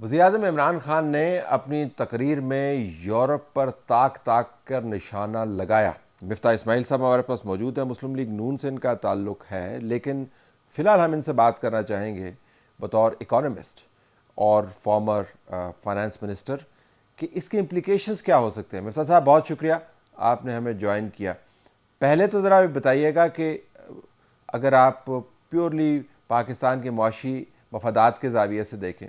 وزیراعظم عمران خان نے اپنی تقریر میں یورپ پر طاق کر نشانہ لگایا۔ مفتاح اسماعیل صاحب ہمارے پاس موجود ہیں، مسلم لیگ نون سے ان کا تعلق ہے، لیکن فی الحال ہم ان سے بات کرنا چاہیں گے بطور اکانومسٹ اور فارمر فائنانس منسٹر کہ اس کے امپلیکیشنز کیا ہو سکتے ہیں۔ مفتاح صاحب بہت شکریہ آپ نے ہمیں جوائن کیا۔ پہلے تو ذرا بتائیے گا کہ اگر آپ پیورلی پاکستان کے معاشی مفادات کے زاویے سے دیکھیں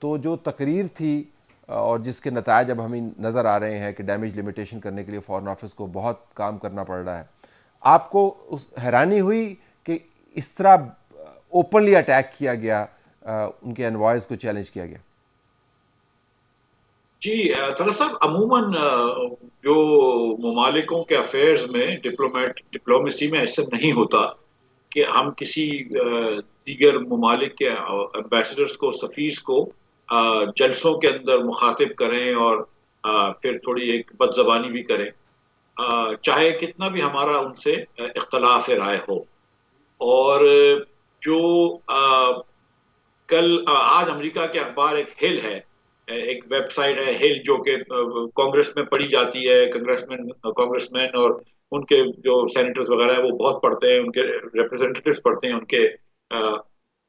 تو جو تقریر تھی اور جس کے نتائج اب ہمیں نظر آ رہے ہیں کہ ڈیمیج لمیٹیشن کرنے کے لیے فارن آفس کو بہت کام کرنا پڑ رہا ہے، آپ کو حیرانی ہوئی کہ اس طرح اوپنلی اٹیک کیا گیا، ان کے انوائز کو چیلنج کیا گیا؟ جی طلعت صاحب، عموماً جو ممالکوں کے افیئرز میں ڈپلومیسی میں ایسا نہیں ہوتا کہ ہم کسی دیگر ممالک کے ایمبیسڈرز کو، سفیر کو جلسوں کے اندر مخاطب کریں اور پھر تھوڑی ایک بد زبانی بھی کریں، چاہے کتنا بھی ہمارا ان سے اختلاف رائے ہو۔ اور جو آج امریکہ کے اخبار ایک ہل ہے، ایک ویب سائٹ ہے ہل، جو کہ کانگریس میں پڑھی جاتی ہے، کانگریس مین اور ان کے جو سینیٹرز وغیرہ ہیں وہ بہت پڑھتے ہیں، ان کے ریپرزینٹیٹوز پڑھتے ہیں، ان کے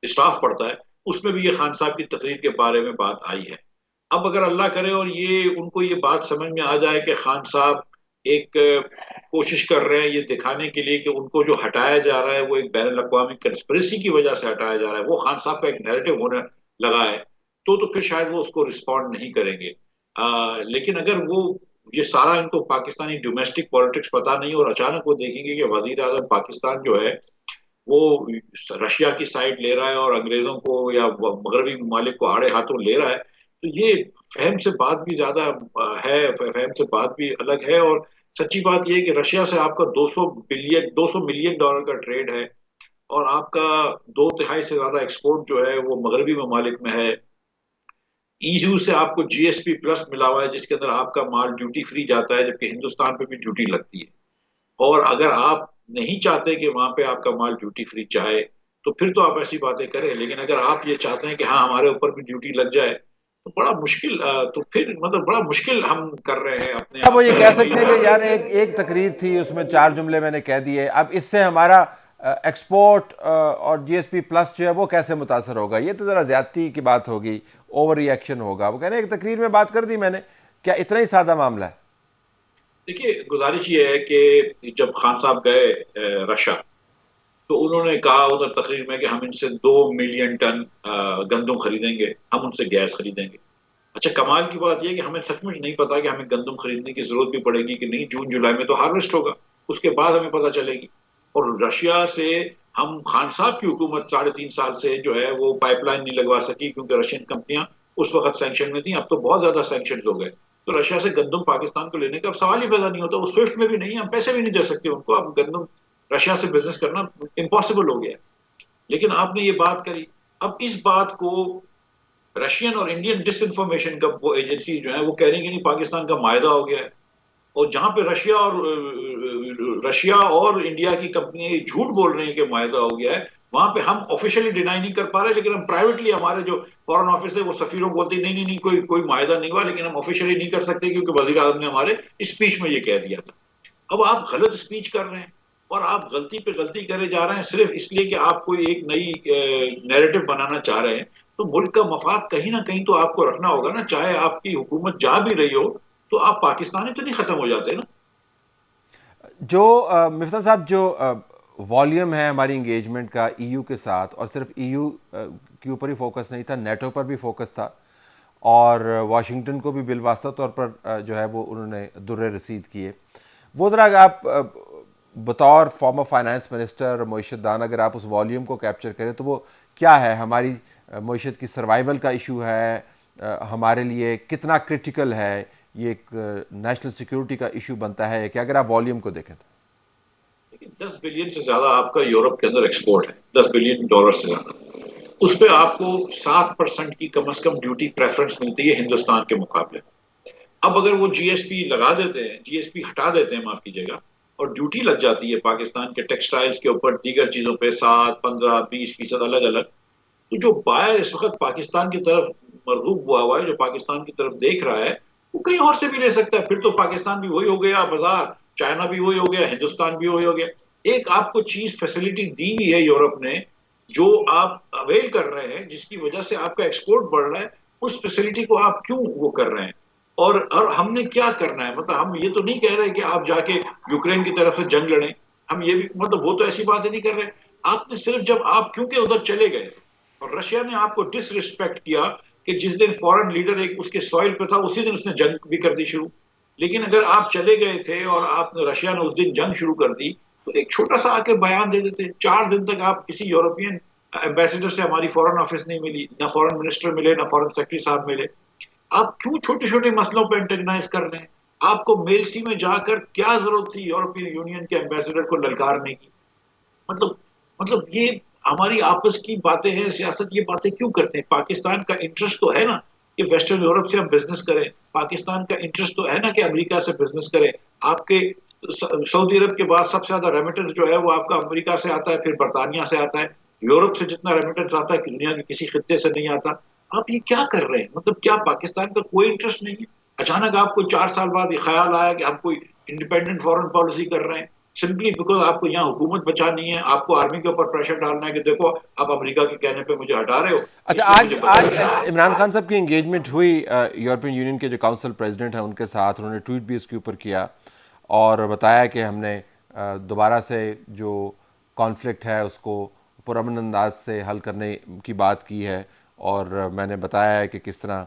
اسٹاف پڑھتا ہے۔ اس میں بھی یہ خان صاحب کی تقریر کے بارے میں بات آئی ہے۔ اب اگر اللہ کرے اور ان کو یہ بات سمجھ میں آ جائے کہ خان صاحب ایک کوشش کر رہے ہیں یہ دکھانے کے لیے کہ ان کو جو ہٹایا جا رہا ہے وہ ایک بین الاقوامی کنسپریسی کی وجہ سے ہٹایا جا رہا ہے، وہ خان صاحب کا ایک نیریٹو ہونے لگا ہے، تو پھر شاید وہ اس کو رسپونڈ نہیں کریں گے۔ لیکن اگر وہ یہ سارا ان کو پاکستانی ڈومیسٹک پالیٹکس پتا نہیں اور اچانک وہ دیکھیں گے کہ وزیر اعظم پاکستان جو ہے وہ رشیا کی سائڈ لے رہا ہے اور انگریزوں کو یا مغربی ممالک کو آڑے ہاتھوں لے رہا ہے، تو یہ فہم سے بات بھی زیادہ ہے، فہم سے بات بھی الگ ہے۔ اور سچی بات یہ ہے کہ رشیا سے آپ کا 200 ملین ڈالر کا ٹریڈ ہے، اور آپ کا 2/3 سے زیادہ ایکسپورٹ جو ہے وہ مغربی ممالک میں ہے۔ ایو سے آپ کو جی ایس پی پلس ملا ہوا ہے، جس کے اندر آپ کا مال ڈیوٹی فری جاتا ہے، جبکہ ہندوستان پہ بھی ڈیوٹی لگتی ہے۔ اور اگر آپ نہیں چاہتے کہ وہاں پہ آپ کا مال ڈیوٹی فری چاہے تو پھر تو آپ ایسی باتیں کریں، لیکن اگر آپ یہ چاہتے ہیں کہ ہاں ہمارے اوپر بھی ڈیوٹی لگ جائے تو بڑا مشکل، تو پھر مطلب بڑا مشکل ہم کر رہے ہیں اپنے اب وہ یہ اپنے کہہ لیے سکتے ہیں کہ یار ایک تقریر تھی، اس میں 4 جملے میں نے کہہ دیے، اب اس سے ہمارا ایکسپورٹ اور جی ایس پی پلس جو ہے وہ کیسے متاثر ہوگا؟ یہ تو ذرا زیادتی کی بات ہوگی، اوور ری ایکشن ہوگا۔ وہ کہہ رہے ہیں ایک تقریر میں بات کر دی میں نے، کیا اتنا ہی سادہ معاملہ ہے؟ دیکھیے، گزارش یہ ہے کہ جب خان صاحب گئے رشیا، تو انہوں نے کہا ادھر تقریر میں کہ ہم ان سے 2 ملین ٹن گندم خریدیں گے، ہم ان سے گیس خریدیں گے۔ اچھا، کمال کی بات یہ کہ ہمیں سچ مچ نہیں پتا کہ ہمیں گندم خریدنے کی ضرورت بھی پڑے گی کہ نہیں، جون جولائی میں تو ہارویسٹ ہوگا، اس کے بعد ہمیں پتا چلے گی۔ اور رشیا سے ہم خان صاحب کی حکومت 3.5 سال سے جو ہے وہ پائپ لائن نہیں لگوا سکی، کیونکہ رشین کمپنیاں اس وقت سینکشن میں تھیں، اب تو بہت زیادہ سینکشن ہو گئے۔ تو رشیا سے گندم پاکستان کو لینے کا اب سوال ہی پیدا نہیں ہوتا، وہ سوئفٹ میں بھی نہیں ہے، ہم پیسے بھی نہیں دے سکتے ان کو، اب گندم رشیا سے بزنس کرنا امپاسبل ہو گیا۔ لیکن آپ نے یہ بات کری، اب اس بات کو رشین اور انڈین ڈس انفارمیشن کا وہ ایجنسی جو ہے وہ کہہ رہی ہیں کہ نہیں، پاکستان کا معاہدہ ہو گیا ہے۔ اور جہاں پہ رشیا اور انڈیا کی کمپنیاں جھوٹ بول رہی ہیں کہ معاہدہ ہو گیا ہے، وہاں پہ ہم آفیشلی ڈینائی نہیں کر پا رہے، لیکن ہم پرائیویٹلی، ہمارے جو فارن آفس ہے وہ سفیروں کو بولتے ہیں نہیں نہیں نہیں، کوئی معاہدہ نہیں ہوا، لیکن ہم آفیشلی نہیں کر سکتے کیونکہ وزیر اعظم نے ہمارے اسپیچ میں یہ کہہ دیا تھا۔ اب آپ غلط اسپیچ کر رہے ہیں اور آپ غلطی پہ غلطی کرے جا رہے ہیں صرف اس لیے کہ آپ کوئی ایک نئی نیریٹو بنانا چاہ رہے ہیں، تو ملک کا مفاد کہیں نہ کہیں تو آپ کو رکھنا ہوگا نا، چاہے آپ کی حکومت جا بھی رہی ہو تو آپ پاکستانی تو نہیں ختم ہو جاتے نا۔ جو مفتاح صاحب، جو والیوم ہے ہماری انگیجمنٹ کا ای یو کے ساتھ، اور صرف ای یو کے اوپر ہی فوکس نہیں تھا، نیٹو پر بھی فوکس تھا، اور واشنگٹن کو بھی بالواسطہ طور پر جو ہے وہ انہوں نے در رسید کیے، وہ ذرا آپ بطور فارمر فائنانس منسٹر معیشت دان اگر آپ اس والیوم کو کیپچر کریں تو وہ کیا ہے؟ ہماری معیشت کی سروائیول کا ایشو ہے، ہمارے لیے کتنا کرٹیکل ہے، یہ ایک نیشنل سیکیورٹی کا ایشو بنتا ہے کہ اگر آپ والیوم کو دیکھیں تو؟ لیکن 10 بلین سے زیادہ آپ کا یورپ کے اندر ایکسپورٹ ہے، $10 بلین سے زیادہ، اس پہ آپ کو 7% کی کم از کم ڈیوٹی پریفرنس ملتی ہے ہندوستان کے مقابلے۔ اب اگر وہ جی ایس پی لگا دیتے ہیں، جی ایس پی ہٹا دیتے ہیں، معاف کیجیے گا، اور ڈیوٹی لگ جاتی ہے پاکستان کے ٹیکسٹائلز کے اوپر، دیگر چیزوں پہ 7، 15، 20% الگ الگ، تو جو بائر اس وقت پاکستان کی طرف مرغوب ہوا ہے, جو پاکستان کی طرف دیکھ رہا ہے, وہ کہیں اور سے بھی لے سکتا ہے. پھر تو پاکستان بھی وہی ہو گیا بازار, چائنا بھی وہی ہو گیا, ہندوستان بھی وہی ہو گیا. ایک آپ کو چیز فیسلٹی دی ہوئی ہے یورپ نے, جو آپ اویل کر رہے ہیں, جس کی وجہ سے آپ کا ایکسپورٹ بڑھ رہا ہے, اس فیسلٹی کو آپ کیوں وہ کر رہے ہیں؟ اور ہم نے کیا کرنا ہے؟ مطلب ہم یہ تو نہیں کہہ رہے کہ آپ جا کے یوکرین کی طرف سے جنگ لڑیں. ہم یہ بھی مطلب وہ تو ایسی باتیں نہیں کر رہے. آپ نے صرف جب آپ کیونکہ ادھر چلے گئے اور رشیا نے آپ کو ڈس ریسپیکٹ کیا کہ جس دن فورن لیڈر ایک اس کے سوائل پہ تھا اسی دن اس نے جنگ بھی کر دی شروع. لیکن اگر آپ چلے گئے تھے اور آپ نے رشیا نے اس دن جنگ شروع کر دی تو ایک چھوٹا سا آ کے بیان دے دیتے. 4 دن تک آپ کسی یورپین ایمبیسیڈر سے ہماری فورن آفس نہیں ملی, نہ فورن منسٹر ملے, نہ فورن سیکرٹری صاحب ملے. آپ کیوں چھوٹے چھوٹے مسئلوں پہ انٹرگنائز کر رہے ہیں؟ آپ کو میلسی میں جا کر کیا ضرورت تھی یورپین یونین کے ایمبیسیڈر کو للکارنے کی؟ مطلب یہ ہماری آپس کی باتیں ہیں, سیاست یہ باتیں کیوں کرتے ہیں؟ پاکستان کا انٹرسٹ تو ہے نا کہ ویسٹرن یورپ سے ہم بزنس کریں, پاکستان کا انٹرسٹ تو ہے نا کہ امریکہ سے بزنس کریں. آپ کے سعودی عرب کے بعد سب سے زیادہ ریمیٹنس جو ہے وہ آپ کا امریکہ سے آتا ہے, پھر برطانیہ سے آتا ہے. یورپ سے جتنا ریمیٹنس آتا ہے کہ دنیا کے کسی خطے سے نہیں آتا. آپ یہ کیا کر رہے ہیں؟ مطلب کیا پاکستان کا کوئی انٹرسٹ نہیں ہے؟ اچانک آپ کو 4 سال بعد یہ خیال آیا کہ ہم کوئی انڈیپینڈنٹ فورن پالیسی کر رہے ہیں سمپلی بیکاز آپ کو یہاں حکومت بچانی ہے, آپ کو آرمی کے اوپر پریشر ڈالنا ہے کہ دیکھو آپ امریکہ کے کہنے پہ مجھے ہٹا رہے ہو. اچھا, آج عمران خان صاحب کی انگیجمنٹ ہوئی یورپین یونین کے جو کونسل پریزیڈنٹ ہیں ان کے ساتھ, انہوں نے ٹویٹ بھی اس کے اوپر کیا اور بتایا کہ ہم نے دوبارہ سے جو کانفلکٹ ہے اس کو پرامن انداز سے حل کرنے کی بات کی ہے, اور میں نے بتایا ہے کہ کس طرح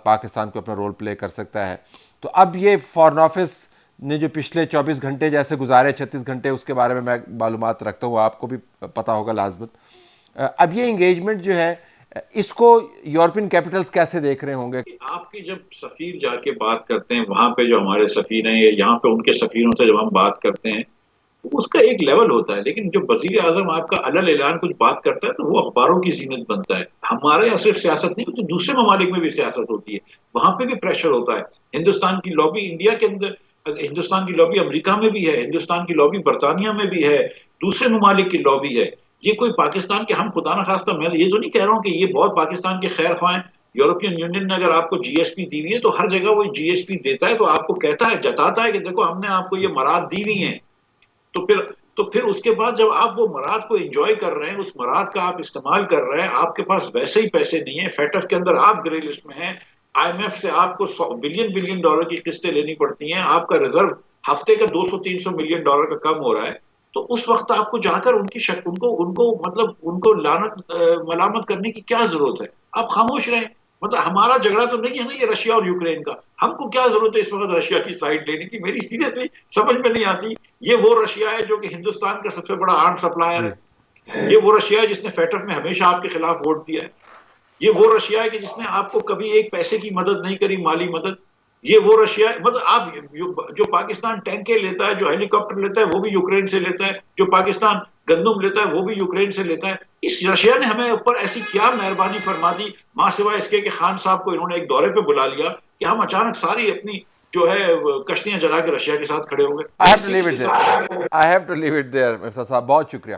پاکستان کو اپنا رول پلے کر سکتا ہے. تو اب یہ فارن آفس نے جو پچھلے 24 گھنٹے جیسے گزارے, 36 گھنٹے, اس کے بارے میں معلومات رکھتا ہوں, آپ کو بھی پتہ ہوگا لازماً. اب یہ انگیجمنٹ جو ہے اس کو یورپین کیپٹلز کیسے دیکھ رہے ہوں گے؟ آپ کی جب سفیر جا کے بات کرتے ہیں وہاں پہ, جو ہمارے سفیر ہیں یا یہاں پہ ان کے سفیروں سے جب ہم بات کرتے ہیں تو اس کا ایک لیول ہوتا ہے. لیکن جو وزیر اعظم آپ کا علل اعلان کچھ بات کرتا ہے تو وہ اخباروں کی زینت بنتا ہے. ہمارے یہاں صرف سیاست نہیں, تو دوسرے ممالک میں بھی سیاست ہوتی ہے, وہاں پہ بھی پریشر ہوتا ہے. ہندوستان کی لابی انڈیا کے اندر, ہندوستان کی لابی امریکہ میں بھی ہے, ہندوستان کی لابی برطانیہ میں بھی ہے, دوسرے ممالک کی لابی ہے. یہ کوئی پاکستان کے, ہم خدا نخواستہ, میں یہ تو نہیں کہہ رہا ہوں کہ یہ بہت پاکستان کے خیر خواہ ہیں. یورپین یونین نے اگر آپ کو جی ایس پی دی ہوئی ہے تو ہر جگہ وہ جی ایس پی دیتا ہے, تو آپ کو کہتا ہے, جتاتا ہے کہ دیکھو ہم نے آپ کو یہ مراد دی ہوئی ہیں. تو پھر اس کے بعد جب آپ وہ مراد کو انجوائے کر رہے ہیں, اس مراد کا آپ استعمال کر رہے ہیں, آپ کے پاس ویسے ہی پیسے نہیں ہیں, فیٹف کے اندر آپ گرے لسٹ میں ہیں, آئی ایم ایف سے آپ کو بلین ڈالر کی قسطیں لینی پڑتی ہیں, آپ کا ریزرو ہفتے کا 200-300 ملین ڈالر کا کم ہو رہا ہے. تو اس وقت آپ کو جا کر ان کو لعنت ملامت کرنے کی کیا ضرورت ہے؟ آپ خاموش رہیں. مطلب ہمارا جھگڑا تو نہیں ہے نا یہ رشیا اور یوکرین کا, ہم کو کیا ضرورت ہے اس وقت رشیا کی سائڈ لینے کی؟ میری سیریسلی سمجھ میں نہیں آتی. یہ وہ رشیا ہے جو کہ ہندوستان کا سب سے بڑا آرم سپلائر ہے, یہ وہ رشیا ہے جس نے فیٹف میں ہمیشہ آپ کے خلاف ووٹ دیا ہے, یہ وہ رشیا ہے کہ جس نے آپ کو کبھی ایک پیسے کی مدد نہیں کری, مالی مدد. یہ وہ رشیا ہے, مطلب آپ جو پاکستان ٹینکیں لیتا ہے, جو ہیلی کاپٹر لیتا ہے وہ بھی یوکرین سے لیتا ہے, جو پاکستان گندم لیتا ہے وہ بھی یوکرین سے لیتا ہے. اس رشیا نے ہمیں اوپر ایسی کیا مہربانی فرما دی, ماں سوائے اس کے کہ خان صاحب کو انہوں نے ایک دورے پہ بلا لیا کہ ہم اچانک ساری اپنی جو ہے کشتیاں جلا کے رشیا کے ساتھ کھڑے ہوں گے. I have to leave it there. مفتہ صاحب, بہت شکریہ.